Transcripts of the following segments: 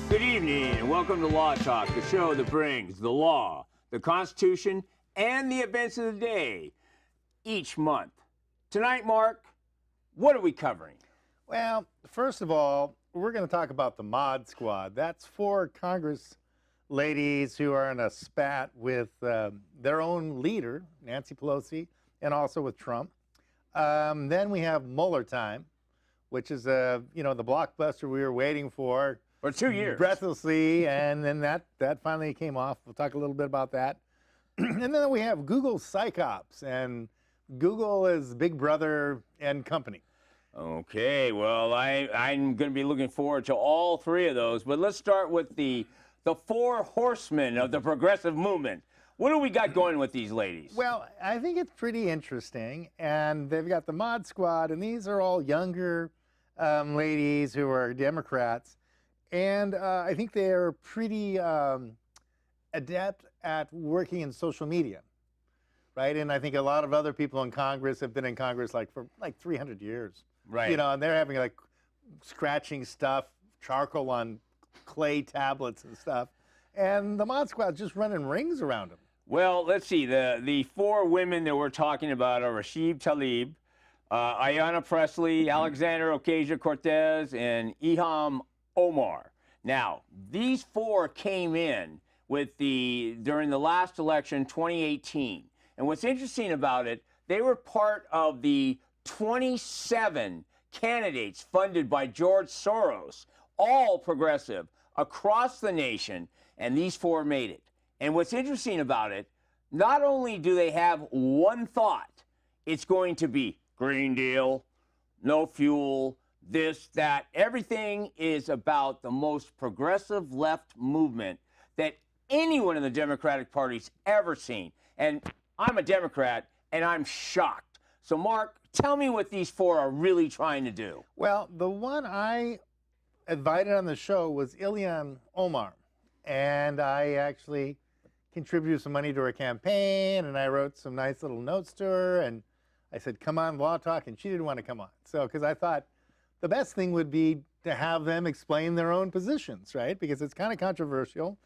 Good evening and welcome to Law Talk, the show that brings the law, the Constitution, and the events of the day each month. Tonight, Mark, what are we covering? Well, first of all, we're going to talk about the Mod Squad. That's 4 Congress ladies who are in a spat with their own leader, Nancy Pelosi, and also with Trump. Then we have Muller time, which is the blockbuster we were waiting for. For 2 years. Breathlessly, and then that finally came off. We'll talk a little bit about that. And then we have Google Psychops, and Google is Big Brother and company. Okay, well, I'm going to be looking forward to all 3 of those, but let's start with the 4 horsemen of the progressive movement. What do we got going with these ladies? Well, I think it's pretty interesting, and they've got the Mod Squad, and these are all younger ladies who are Democrats. And I think they're pretty adept at working in social media, right? And I think a lot of other people in Congress have been in Congress for 300 years. Right. And they're having scratching stuff, charcoal on clay tablets and stuff. And the Mod Squad's just running rings around them. Well, let's see. The 4 women that we're talking about are Rashid Tlaib, Ayanna Pressley, Alexandra Ocasio-Cortez, and Ilhan Omar. Now, these 4 came in during the last election, 2018. And what's interesting about it, they were part of the 27 candidates funded by George Soros, all progressive, across the nation, and these 4 made it. And what's interesting about it, not only do they have one thought, it's going to be Green Deal, no fuel, this, that, everything is about the most progressive left movement that anyone in the Democratic Party's ever seen. And I'm a Democrat, and I'm shocked. So, Mark, tell me what these 4 are really trying to do. Well, the one I invited on the show was Ilhan Omar. And I actually contributed some money to her campaign, and I wrote some nice little notes to her. And I said, come on, Law Talk, and she didn't want to come on. So, because I thought, the best thing would be to have them explain their own positions, right? Because it's kind of controversial.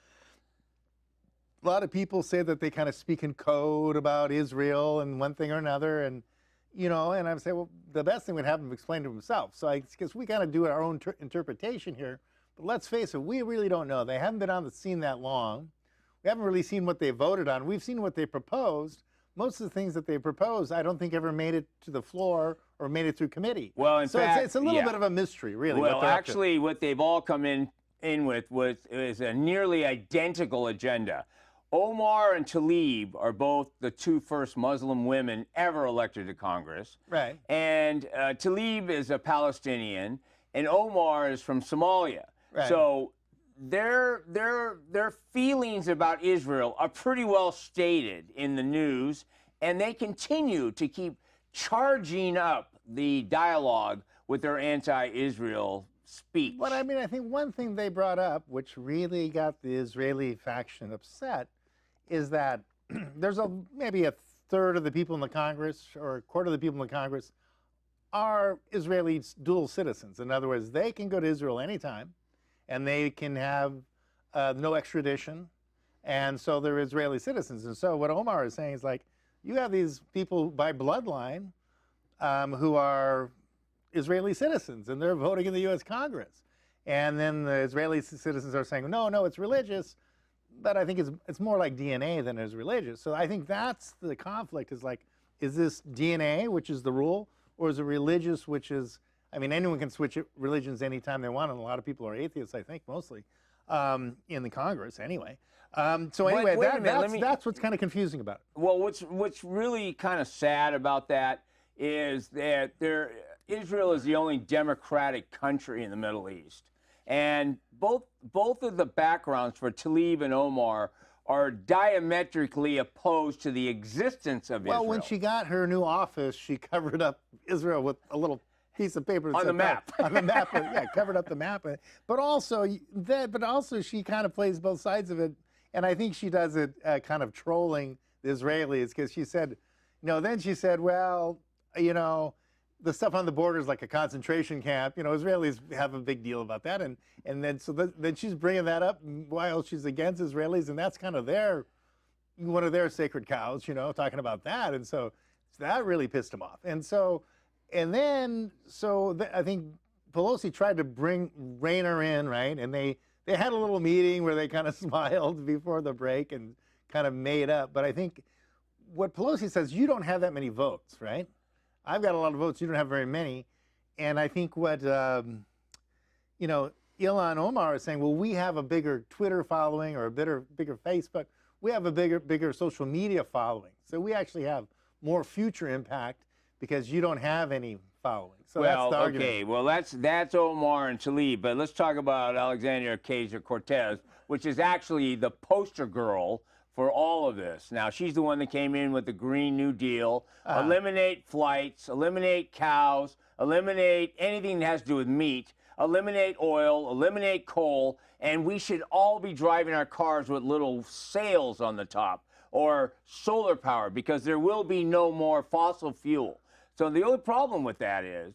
A lot of people say that they kind of speak in code about Israel and one thing or another. And, and I would say, well, the best thing would have them explain to himself. So I guess we kind of do our own interpretation here. But let's face it, we really don't know. They haven't been on the scene that long. We haven't really seen what they voted on. We've seen what they proposed. Most of the things that they proposed, I don't think ever made it to the floor or made it through committee. Well, in fact, it's a little bit of a mystery, really. Well, actually, what they've all come in with is a nearly identical agenda. Omar and Tlaib are both the 2 first Muslim women ever elected to Congress. Right. And Tlaib is a Palestinian, and Omar is from Somalia. Right. So their feelings about Israel are pretty well stated in the news, and they continue to keep charging up the dialogue with their anti-Israel speech. But I mean, I think one thing they brought up, which really got the Israeli faction upset, is that there's maybe a third of the people in the Congress or a quarter of the people in the Congress are Israeli dual citizens. In other words, they can go to Israel anytime, and they can have no extradition, and so they're Israeli citizens. And so what Omar is saying is you have these people by bloodline who are Israeli citizens, and they're voting in the U.S. Congress. And then the Israeli citizens are saying, no, it's religious, but I think it's more like DNA than it is religious. So I think that's the conflict is this DNA, which is the rule, or is it religious, which is, I mean, anyone can switch religions anytime they want, and a lot of people are atheists, I think, mostly, in the Congress anyway. So anyway, that's what's kind of confusing about it. Well, what's really kind of sad about that is that Israel is the only democratic country in the Middle East. And both of the backgrounds for Tlaib and Omar are diametrically opposed to the existence of Israel. Well, when she got her new office, she covered up Israel with a little piece of paper on the map. On the map, yeah, covered up the map. But also she kind of plays both sides of it, and I think she does it kind of trolling the Israelis, because she said, then she said, well, the stuff on the border is like a concentration camp. You know, Israelis have a big deal about that, and then then she's bringing that up while she's against Israelis, and that's kind of one of their sacred cows. You know, talking about that, and so that really pissed him off. And so, I think Pelosi tried to rein her in, right? And they had a little meeting where they kind of smiled before the break and kind of made up. But I think what Pelosi says, you don't have that many votes, right? I've got a lot of votes. You don't have very many. And I think what, Ilhan Omar is saying, well, we have a bigger Twitter following or a bigger Facebook. We have a bigger social media following. So we actually have more future impact because you don't have any following. So that's the argument. Okay, well, that's Omar and Tlaib. But let's talk about Alexandria Ocasio-Cortez, which is actually the poster girl for all of this. Now, she's the one that came in with the Green New Deal, eliminate flights, eliminate cows, eliminate anything that has to do with meat, eliminate oil, eliminate coal, and we should all be driving our cars with little sails on the top or solar power because there will be no more fossil fuel. So the only problem with that is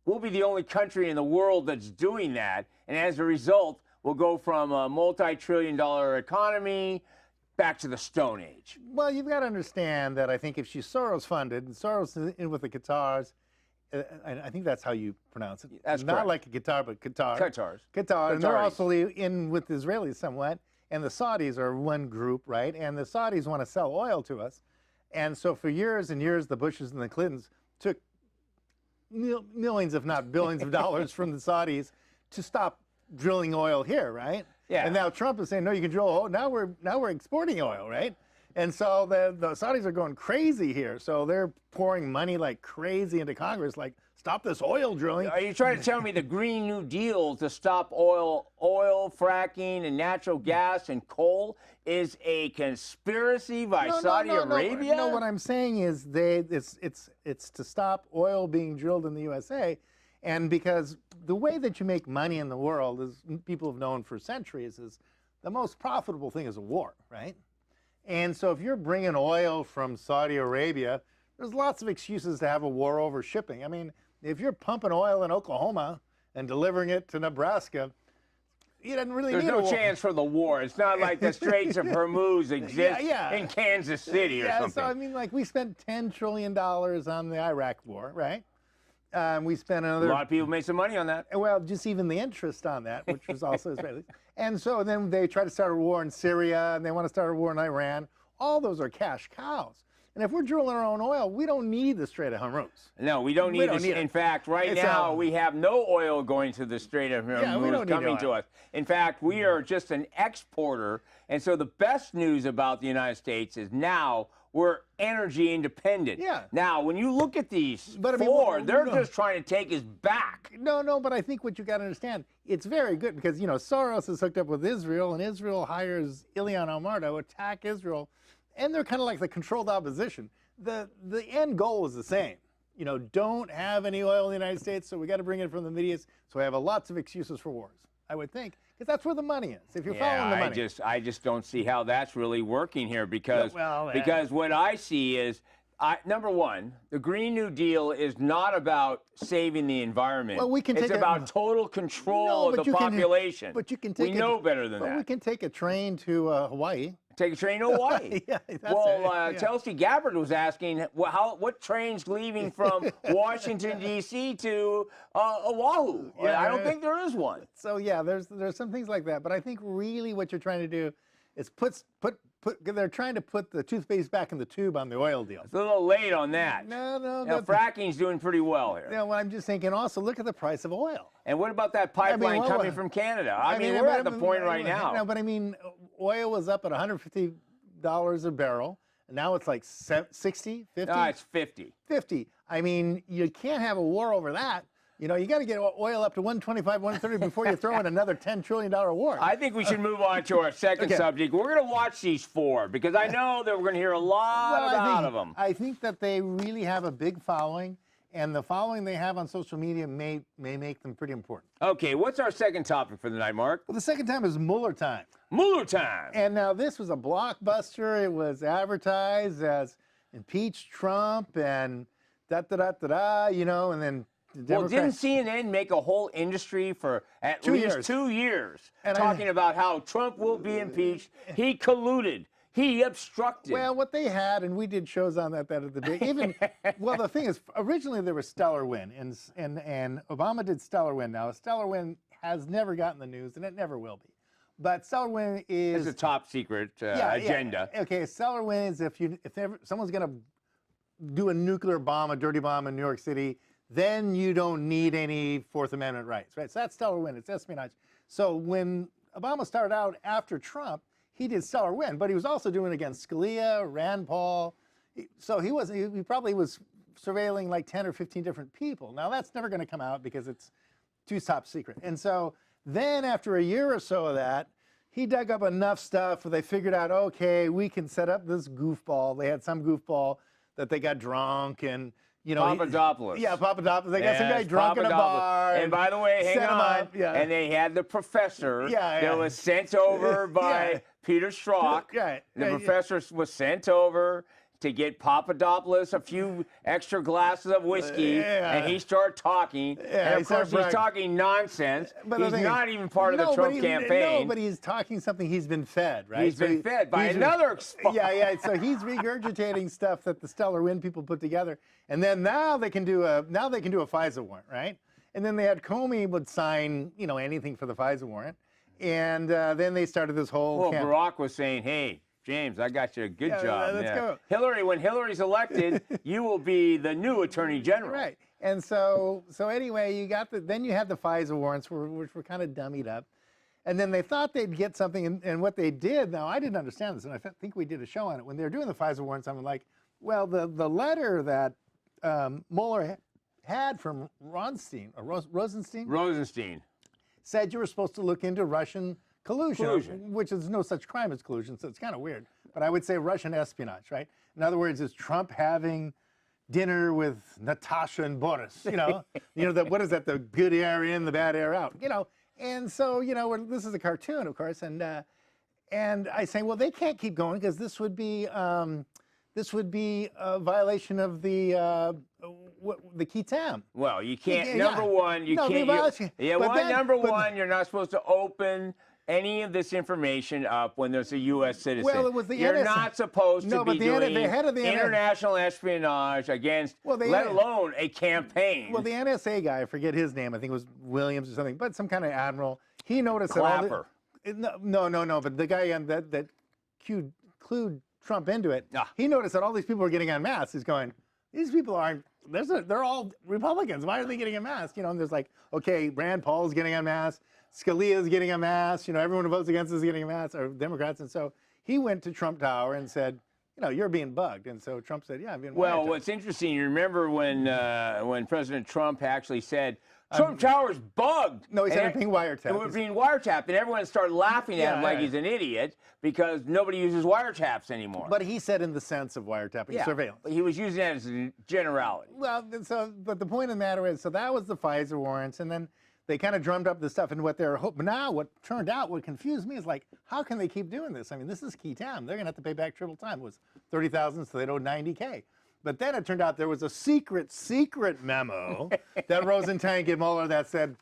we'll be the only country in the world that's doing that, and as a result, we'll go from a multi-trillion-dollar economy back to the Stone Age. Well, you've got to understand that I think if she's Soros-funded, and Soros is in with the Qatars, I think that's how you pronounce it. That's not correct. like a guitar, but Qatar. Qatars. And they're also in with the Israelis somewhat, and the Saudis are one group, right? And the Saudis want to sell oil to us. And so for years and years, the Bushes and the Clintons took millions, if not billions of dollars from the Saudis to stop drilling oil here, right? Yeah. And now Trump is saying, no, you can drill oil. Now we're exporting oil, right? And so the Saudis are going crazy here. So they're pouring money like crazy into Congress, like, stop this oil drilling. Are you trying to tell me the Green New Deal to stop oil fracking and natural gas and coal is a conspiracy by Saudi Arabia? No, what I'm saying is it's to stop oil being drilled in the USA. And because the way that you make money in the world, as people have known for centuries, is the most profitable thing is a war, right? And so if you're bringing oil from Saudi Arabia, there's lots of excuses to have a war over shipping. I mean, if you're pumping oil in Oklahoma and delivering it to Nebraska, you didn't really need a war. There's no chance for the war. It's not like the Straits of Hormuz exist in Kansas City or something. So I mean, like, we spent $10 trillion on the Iraq war, right? We spent another. A lot of people made some money on that. Well, just even the interest on that, which was also Israeli. And so then they try to start a war in Syria, and they want to start a war in Iran. All those are cash cows. And if we're drilling our own oil, we don't need the Strait of Hormuz. No, we don't need this. In fact, right now, we have no oil going to the Strait of Hormuz coming to us. In fact, we are just an exporter. And so the best news about the United States is now we're energy independent. Yeah. Now, when you look at these they're just trying to take us back. No, but I think what you got to understand, it's very good because, Soros is hooked up with Israel, and Israel hires Ilhan Omar to attack Israel. And they're kind of like the controlled opposition. The end goal is the same. Don't have any oil in the United States, so we got to bring it from the Middle East. So we have lots of excuses for wars, I would think, because that's where the money is. If you're following the money. I just don't see how that's really working here because what I see is, number one, the Green New Deal is not about saving the environment. Well, it's about total control of the population. But you can we know better than that. We can take a train to Hawaii. Take a train to Hawaii. That's Tulsi Gabbard was asking, what train's leaving from Washington, D.C. to Oahu? I don't think there is one. So, there's some things like that. But I think really what you're trying to do is they're trying to put the toothpaste back in the tube on the oil deal. It's a little late on that. No. Fracking's doing pretty well here. Well, I'm just thinking also look at the price of oil. And what about that pipeline coming from Canada? I mean, we're at the point right now. No, but I mean, oil was up at $150 a barrel. And now it's like 60, 50? No, it's 50. 50. I mean, you can't have a war over that. You got to get oil up to 125, 130 before you throw in another $10 trillion war. I think we should move on to our second subject. We're going to watch these four because I know that we're going to hear a lot out of them. I think that they really have a big following, and the following they have on social media may make them pretty important. Okay, what's our second topic for the night, Mark? Well, the second time is Muller time. Muller time. And now this was a blockbuster. It was advertised as impeach Trump, and da da da da da, you know, and then the Well, didn't Democrats. CNN make a whole industry for at 2 least years. 2 years And talking about how Trump will be impeached? He colluded. He obstructed. Well, what they had, and we did shows on that at the big. Even well, the thing is, originally there was Stellar Wind, and Obama did Stellar Wind. Now, Stellar Wind has never gotten the news, and it never will be. But Stellar Wind is it's a top secret agenda. Yeah. Okay, Stellar Wind is if someone's going to do a nuclear bomb, a dirty bomb in New York City, then you don't need any Fourth Amendment rights, right? So that's Stellar Wind. It's espionage. So when Obama started out after Trump, he did Stellar Wind, but he was also doing it against Scalia, Rand Paul. So he probably was surveilling like 10 or 15 different people. Now that's never going to come out because it's too top secret. And so then after a year or so of that, he dug up enough stuff where they figured out, okay, we can set up this goofball. They had some goofball that they got drunk and, you know. Papadopoulos. Yeah, Papadopoulos. They got some guy drunk in a Papadopoulos. bar. And by the way, hang set him on. up, yeah. And they had the professor Yeah, yeah. that was sent over by Yeah. Peter Strzok. Right. The Yeah, professor was sent over to get Papadopoulos a few extra glasses of whiskey, Yeah. and he started talking. Yeah, and he of course, started he's bragging. talking nonsense. But the He's thing is- not even part of the No, Trump but campaign. No, but he's talking something he's been fed, right? He's been fed by he's another spy. Yeah. So he's regurgitating stuff that the Stellar Wind people put together, and then now they can do a FISA warrant, right? And then they had Comey would sign, you know, anything for the FISA warrant, and then they started this whole. Well, Barack was saying, "Hey, James, I got you a good Yeah, job. let's go." Hillary, when Hillary's elected, you will be the new Attorney General." Right. And so anyway, you got then you had the FISA warrants, which were kind of dummied up. And then they thought they'd get something, and what they did, now I didn't understand this, and I think we did a show on it. When they were doing the FISA warrants, I'm like, well, the letter that Muller had from Rosenstein said you were supposed to look into Russian collusion, which is no such crime as collusion, so it's kind of weird. But I would say Russian espionage, right? In other words, is Trump having dinner with Natasha and Boris, you know? What is that, the good air in, the bad air out, you know? And so, you know, this is a cartoon, of course, and I say, well, they can't keep going because this would be a violation of the key tam. Well, you can't. Yeah. Number one, you No, can't. violation. Number one, you're not supposed to open any of this information up when there's a U.S. citizen. Well, it was the You're NSA. not supposed to be doing the head of the international espionage against, let alone a campaign. Well, the NSA guy, I forget his name, I think it was Williams or something, but some kind of admiral, he noticed Clapper. No, but the guy that clued Trump into it, he noticed that all these people were getting unmasked. He's going, these people aren't, they're all Republicans. Why are they getting unmasked? You know, and there's like, okay, Rand Paul's getting unmasked, Scalia's getting unmasked, you know, everyone who votes against us is getting unmasked, or Democrats. And so he went to Trump Tower and said, you know, you're being bugged. And so Trump said, yeah, I'm being Well, wiretapped. what's interesting, you remember when President Trump actually said, Trump Tower's bugged. No, he said And being wiretapped. It was being wiretapped, and everyone started laughing at him like he's an idiot because nobody uses wiretaps anymore. But he said in the sense of wiretapping, surveillance. He was using that as a generality. Well, but the point of the matter is, so that was the FISA warrants, and then they kind of drummed up the stuff, and what they're hoping now, what turned out, what confused me is like, how can they keep doing this? I mean, this is key time. They're going to have to pay back triple time. It was $30,000, so they'd owe $90K. But then it turned out there was a secret memo that Rosenstein gave Mueller that said,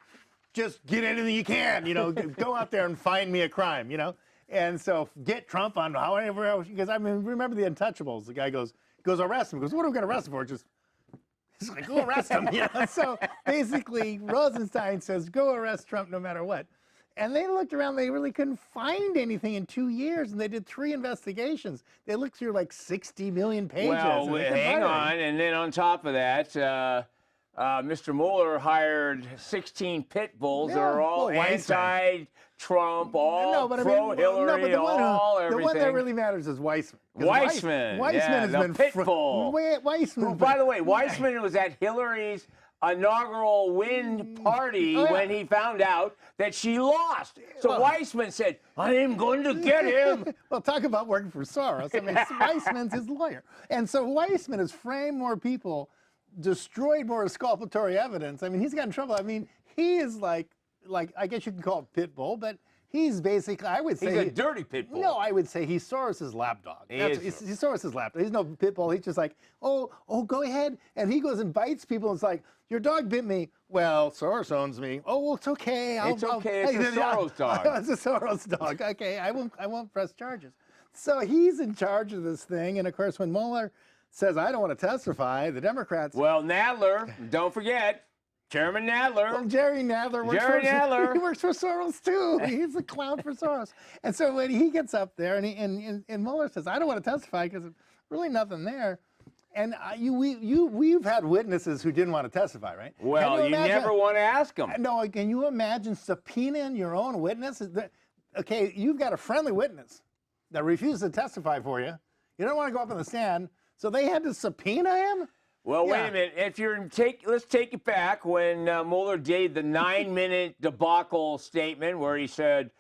just get anything you can, you know, go out there and find me a crime, you know? And so get Trump on however else, because I mean, remember the Untouchables, the guy goes arrest him. He goes, what are we going to arrest him for? He's like, go arrest him, you know? So basically Rosenstein says, go arrest Trump no matter what. And they looked around, they really couldn't find anything in 2 years, and they did 3 investigations. They looked through like 60 million pages. Well, hang on, and then on top of that, Mr. Mueller hired 16 pit bulls that are all anti-Trump, all pro-Hillary, all everything. The one that really matters is Weissman. Weissman has been pit bull. Weissman. By the way, Weissman was at Hillary's inaugural win party when he found out that she lost. So Weissman said, I am going to get him. Well, talk about working for Soros. I mean, Weissman's his lawyer. And so Weissman has framed more people, destroyed more exculpatory evidence. I mean, he's got in trouble. I mean, he is like I guess you can call it Pitbull, but He's basically, I would say, He's a dirty pit bull. No, I would say he's Soros's lapdog. He's Soros's lapdog. He's no pit bull. He's just like, oh, go ahead. And he goes and bites people. And it's like, your dog bit me. Well, Soros owns me. Oh, well, it's okay. It's okay. It's a Soros dog. It's a Soros dog. Okay, I won't press charges. So he's in charge of this thing. And of course, when Mueller says, I don't want to testify, the Democrats. Well, Nadler, don't forget. Chairman Nadler. Well, Jerry Nadler he works for Soros too. He's a clown for Soros. And so when he gets up there and Mueller says, I don't want to testify because there's really nothing there. And we've had witnesses who didn't want to testify, right? Well, you never want to ask them. No, can you imagine subpoenaing your own witness? Okay, you've got a friendly witness that refused to testify for you. You don't want to go up on the stand, so they had to subpoena him? Well, wait a minute. If let's take it back when Mueller did the 9-minute debacle statement where he said,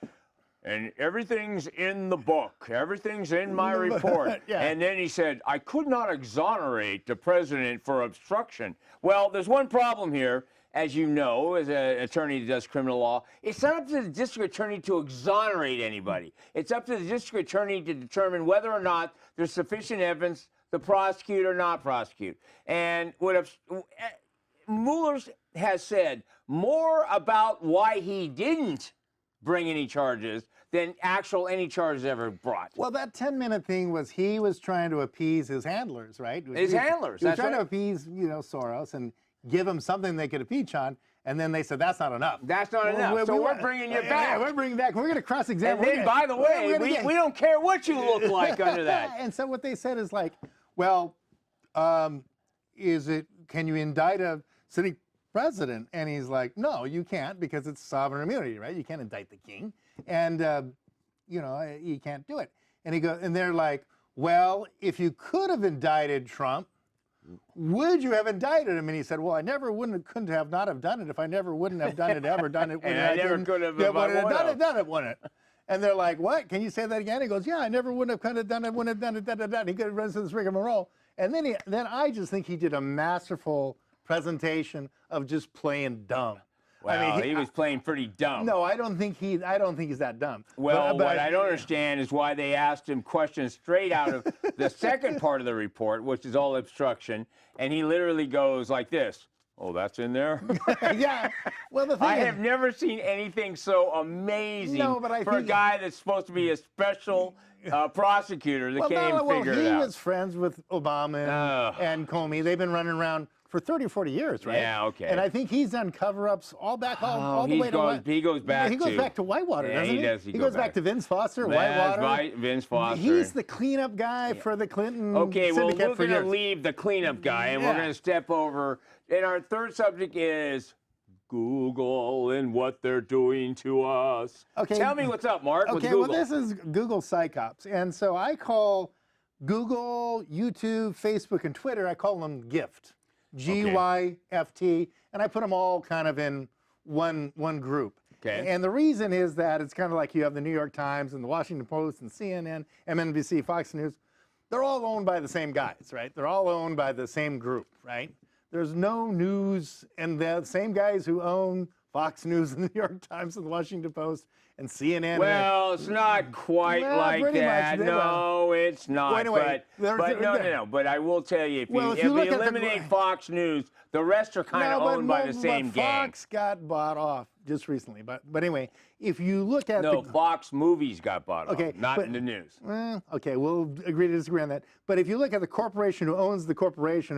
and everything's in the book. Everything's in my report. Yeah. And then he said, I could not exonerate the president for obstruction. Well, there's one problem here, as you know, as an attorney that does criminal law. It's not up to the district attorney to exonerate anybody. It's up to the district attorney to determine whether or not there's sufficient evidence to prosecute or not prosecute. And what Mueller has said more about why he didn't bring any charges than any charges ever brought. Well, that 10-minute thing was he was trying to appease his handlers, right? His handlers. He was trying to appease, Soros and give him something they could impeach on. And then they said, that's not enough. That's not enough. So we're bringing you back. Yeah, we're bringing you back. We're going to cross-examine. And then, by the way, we don't care what you look like under that. And so what they said is like, well, can you indict a sitting president? And he's like, no, you can't because it's sovereign immunity, right? You can't indict the king. And, you can't do it. And they're like, well, if you could have indicted Trump, would you have indicted him? And he said, well, couldn't have not have done it if I never wouldn't have done it, ever done it. And I never could have if I would have. Wouldn't it? And they're like, what? Can you say that again? He goes, yeah, I never wouldn't have kind of done it, wouldn't have done it, And he could have run through this rigmarole. And then I just think he did a masterful presentation of just playing dumb. Well, he was playing pretty dumb. No, I don't think he's that dumb. Well, what I don't understand is why they asked him questions straight out of the second part of the report, which is all obstruction, and he literally goes like this. Oh, that's in there? Yeah. Well, the thing I have never seen anything so amazing for a guy that's supposed to be a special prosecutor that can't even figure it out. He was friends with Obama and Comey. They've been running around for 30 or 40 years, right? Yeah, okay. And I think he's done cover-ups all the way to he goes back to Whitewater, doesn't he? Does. He goes back to Vince Foster, Whitewater. Vince Foster. He's the cleanup guy for the Clinton Okay, well, syndicate we're going to leave the cleanup guy, and we're going to step over. And our third subject is Google and what they're doing to us. Okay. Tell me what's up, Mark, with Google. Well, this is Google Psychops. And so I call Google, YouTube, Facebook, and Twitter, I call them GIFT. GYFT, and I put them all kind of in one group. Okay. And the reason is that it's kind of like you have the New York Times and the Washington Post and CNN, MSNBC, Fox News. They're all owned by the same guys, right? They're all owned by the same group, right? There's no news, and the same guys who own Fox News and the New York Times and the Washington Post and CNN. Well, it's not quite like that. No, it's not. Well, anyway, no. But I will tell you, if you eliminate Fox News, the rest are kind of owned by the same gang. Fox got bought off just recently. But anyway, if you look at Fox movies got bought off, not in the news. Okay, we'll agree to disagree on that. But if you look at the corporation who owns the corporation,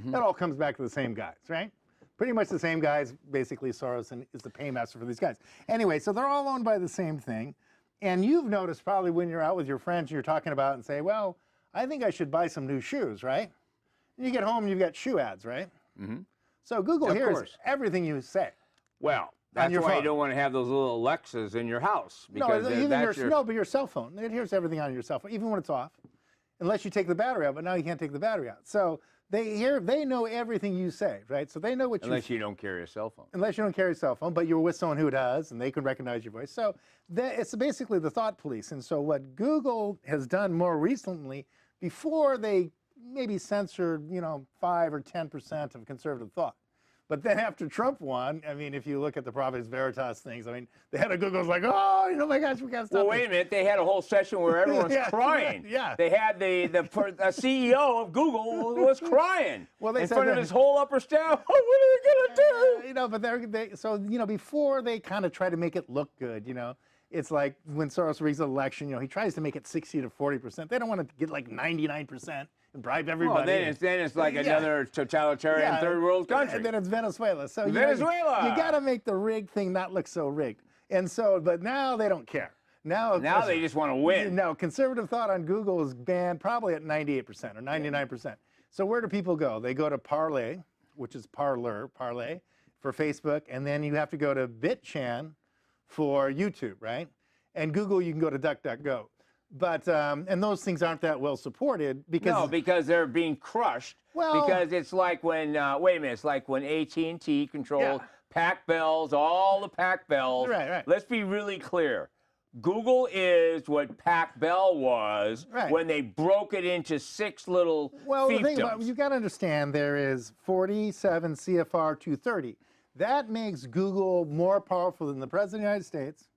that all comes back to the same guys, right? Pretty much the same guys, basically Soros is the paymaster for these guys. Anyway, so they're all owned by the same thing. And you've noticed probably when you're out with your friends and you're talking about it and say, well, I think I should buy some new shoes, right? And you get home and you've got shoe ads, right? Mm-hmm. So Google hears everything you say. Well, that's why you don't want to have those little Alexas in your house. Because but your cell phone, it hears everything on your cell phone, even when it's off. Unless you take the battery out, but now you can't take the battery out. So they know everything you say, right? So they know what Unless you don't carry a cell phone. Unless you don't carry a cell phone, but you're with someone who does, and they can recognize your voice. So it's basically the thought police. And so what Google has done more recently, before they maybe censored, 5 or 10% of conservative thought. But then after Trump won, I mean, if you look at the Providence Veritas things, I mean, the head of Google's like, oh, my gosh, we got to stop. Well, wait a minute. They had a whole session where everyone's crying. Yeah. They had the CEO of Google was crying in front of his whole upper staff. Oh, what are we gonna do? You know, but so before they kind of try to make it look good, it's like when Soros rigs the election, he tries to make it 60 to 40%. They don't want to get like 99% and bribe everybody. Well, then it's like another totalitarian third world country. And then it's Venezuela. So Venezuela. You got to make the rigged thing not look so rigged. And so, but now they don't care. Now they just want to win. No, conservative thought on Google is banned probably at 98% or 99%. So where do people go? They go to Parler, which is Parler for Facebook, and then you have to go to BitChan for YouTube, right? And Google, you can go to DuckDuckGo. But and those things aren't that well supported because they're being crushed. Well, because it's like when it's like when AT&T controlled Pac Bells, all the Pac Bells. Right. Let's be really clear. Google is what Pac Bell was when they broke it into 6 little fiefdoms. The thing about, you got to understand, there is 47 CFR 230. That makes Google more powerful than the President of the United States,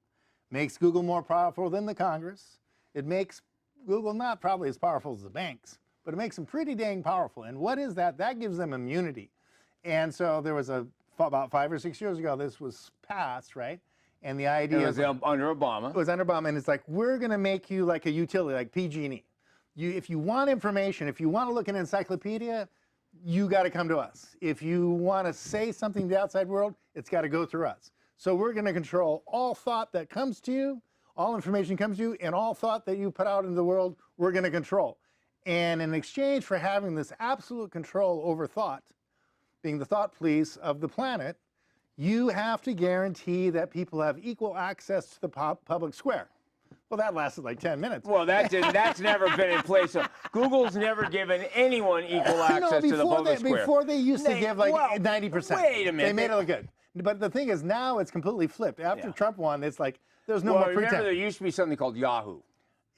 makes Google more powerful than the Congress. It makes Google not probably as powerful as the banks, but it makes them pretty dang powerful. And what is that? That gives them immunity. And so there was about 5 or 6 years ago, this was passed, right? And the idea was under Obama. It was under Obama, and it's like, we're going to make you like a utility, like PG&E. If you want information, if you want to look at an encyclopedia, you got to come to us. If you want to say something to the outside world, it's got to go through us. So we're going to control all thought that comes to you, all information comes to you, and all thought that you put out into the world, we're going to control. And in exchange for having this absolute control over thought, being the thought police of the planet, you have to guarantee that people have equal access to the public square. Well, that lasted like 10 minutes. Well, that's never been in place. So Google's never given anyone equal access to the public square. Before they used to give like 90%. Wait a minute. They made it look good. But the thing is, now it's completely flipped. After Trump won, it's like there's no more pretense. Remember, there used to be something called Yahoo.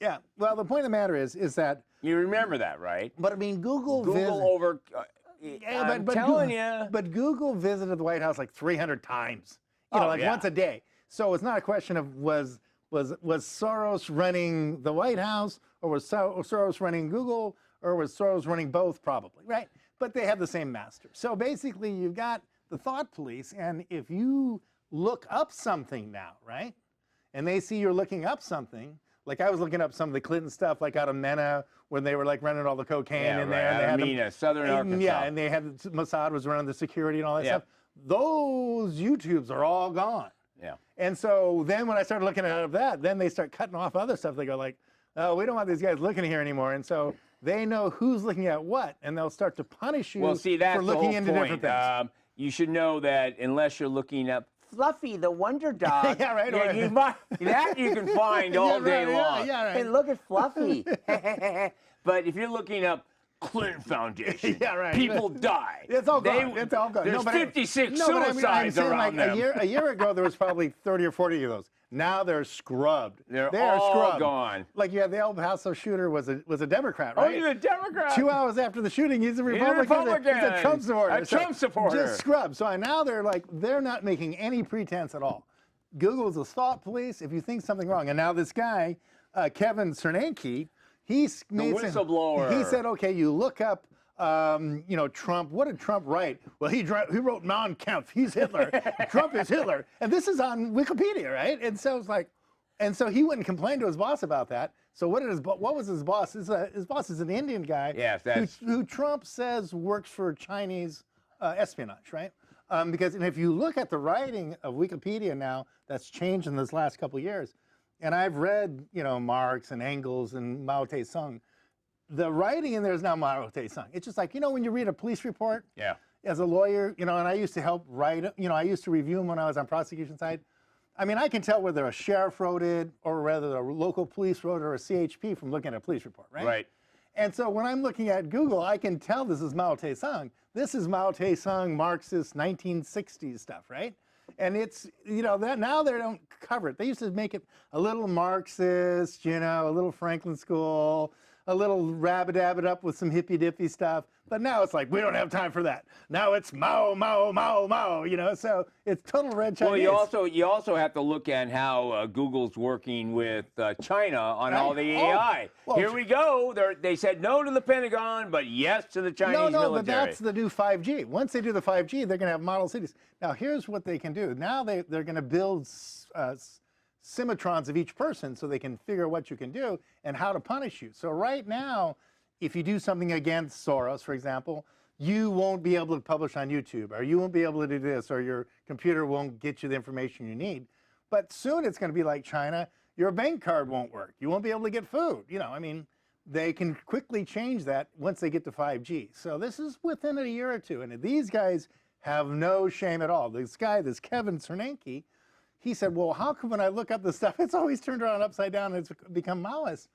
Yeah. Well, the point of the matter is that you remember that, right? But I mean, Google over. I'm telling you. But Google visited the White House like 300 times. Once a day. So it's not a question of was Soros running the White House, or was Soros running Google, or was Soros running both? Probably, right? But they have the same master. So basically, you've got the thought police, and if you look up something now, right, and they see you're looking up something, like I was looking up some of the Clinton stuff, like out of Mena, when they were like running all the cocaine in there. And they had Southern Arkansas. Yeah, and they had Mossad was running the security and all that stuff. Those YouTubes are all gone. Yeah. And so then when I started looking at that, then they start cutting off other stuff. They go like, oh, we don't want these guys looking here anymore. And so they know who's looking at what, and they'll start to punish you for looking into different things. You should know that unless you're looking up Fluffy, the Wonder Dog. Yeah, right. That you can find all day long. Yeah, right. Hey, look at Fluffy. But if you're looking up Clinton Foundation, people die. It's all gone. It's all gone. There's 56 suicides around them. A year ago, there was probably 30 or 40 of those. Now they're scrubbed. They're all scrubbed. Gone. Like the El Paso shooter was a Democrat, right? Oh, he's a Democrat. 2 hours after the shooting, he's a Republican. He's a Trump supporter. A Trump supporter. Just scrubbed. So now they're not making any pretense at all. Google's a thought police if you think something wrong. And now this guy, Kevin Cernanke, he's made the whistleblower. He said, okay, you look up. Trump, what did Trump write? Well, he wrote Mein Kampf. He's Hitler. Trump is Hitler. And this is on Wikipedia, right? And so it's like, and so he wouldn't complain to his boss about that. So what was his boss? His boss is an Indian guy. Yes, who Trump says works for Chinese espionage, right? Because if you look at the writing of Wikipedia now, that's changed in this last couple of years. And I've read, Marx and Engels and Mao Tse-tung. The writing in there is now Mao Tse-tung. It's just like, when you read a police report as a lawyer, and I used to help write, I used to review them when I was on prosecution side. I mean, I can tell whether a sheriff wrote it or whether a local police wrote it or a CHP from looking at a police report, right? Right. And so when I'm looking at Google, I can tell this is Mao Tse-tung. This is Mao Tse-tung, Marxist 1960s stuff, right? And it's, that now they don't cover it. They used to make it a little Marxist, a little Franklin School, a little rabbit up with some hippy dippy stuff. But now it's like, we don't have time for that. Now it's Mao, Mao, Mao, Mao, you know, so it's total red Chinese. Well, you also have to look at how Google's working with China on all the AI. Well, Here we go. They said no to the Pentagon, but yes to the Chinese military. No, but that's the new 5G. Once they do the 5G, they're going to have model cities. Now, here's what they can do. Now they're going to build symmetrons of each person so they can figure what you can do and how to punish you. So right now, if you do something against Soros, for example, you won't be able to publish on YouTube, or you won't be able to do this, or your computer won't get you the information you need. But soon it's going to be like China. Your bank card won't work. You won't be able to get food. You know, I mean, they can quickly change that once they get to 5G. So this is within a year or two. And these guys have no shame at all. This guy, this Kevin Bernanke, he said, well, how come when I look up this stuff, it's always turned around upside down and it's become Maoist?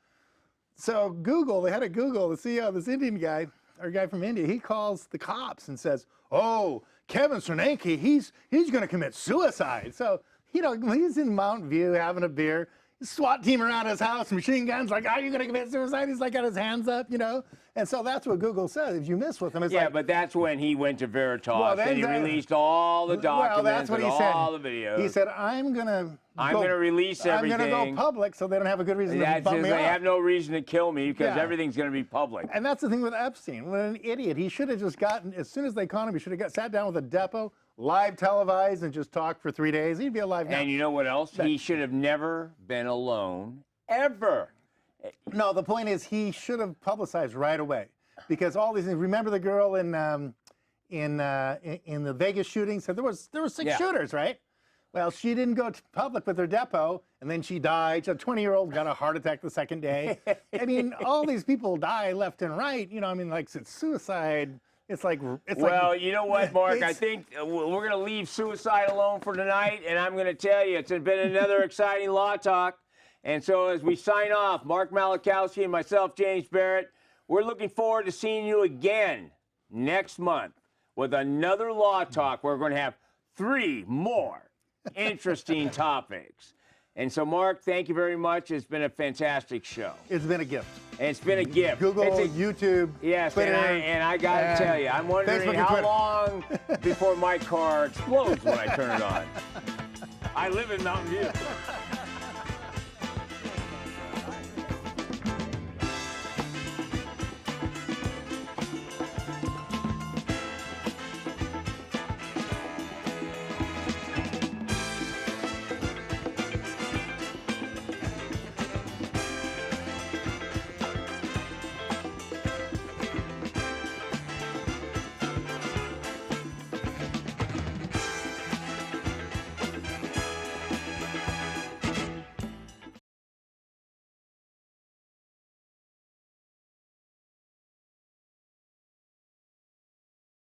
So Google, the head of Google, the CEO, this Indian guy, or guy from India, he calls the cops and says, oh, Kevin Bernanke, he's going to commit suicide. So, you know, when he's in Mountain View having a beer, SWAT team around his house, machine guns, like, are you going to commit suicide? He's like got his hands up, you know? And so that's what Google says. If you mess with him, it's but that's when he went to Veritas and he released all the documents that's what and he said. all the videos. He said, I'm going to release everything. I'm going to go public so they don't have a good reason to bump me They up. have no reason to kill me because everything's going to be public. And that's the thing with Epstein. When an idiot, he should have just gotten, as soon as they caught him, he should have sat down with a depot, live televised, and just talked for 3 days. He'd be alive now. And you know what else? He should have never been alone, ever. No, the point is he should have publicized right away. Because all these things, remember the girl in the Vegas shooting said there were 6 shooters, right? Well, she didn't go to public with her depot, and then she died. A 20-year-old got a heart attack the second day. I mean, all these people die left and right. You know, I mean, like it's suicide. It's like well, you know what, Mark? I think we're going to leave suicide alone for tonight, and I'm going to tell you, it's been another exciting law talk. And so as we sign off, Mark Malachowski and myself, James Barrett, we're looking forward to seeing you again next month with another law talk. We're going to have 3 more interesting topics. And so, Mark, thank you very much. It's been a fantastic show. It's been a gift. It's been a gift. Google, YouTube, yes, Twitter, and I got to tell you, I'm wondering how long before my car explodes when I turn it on. I live in Mountain View.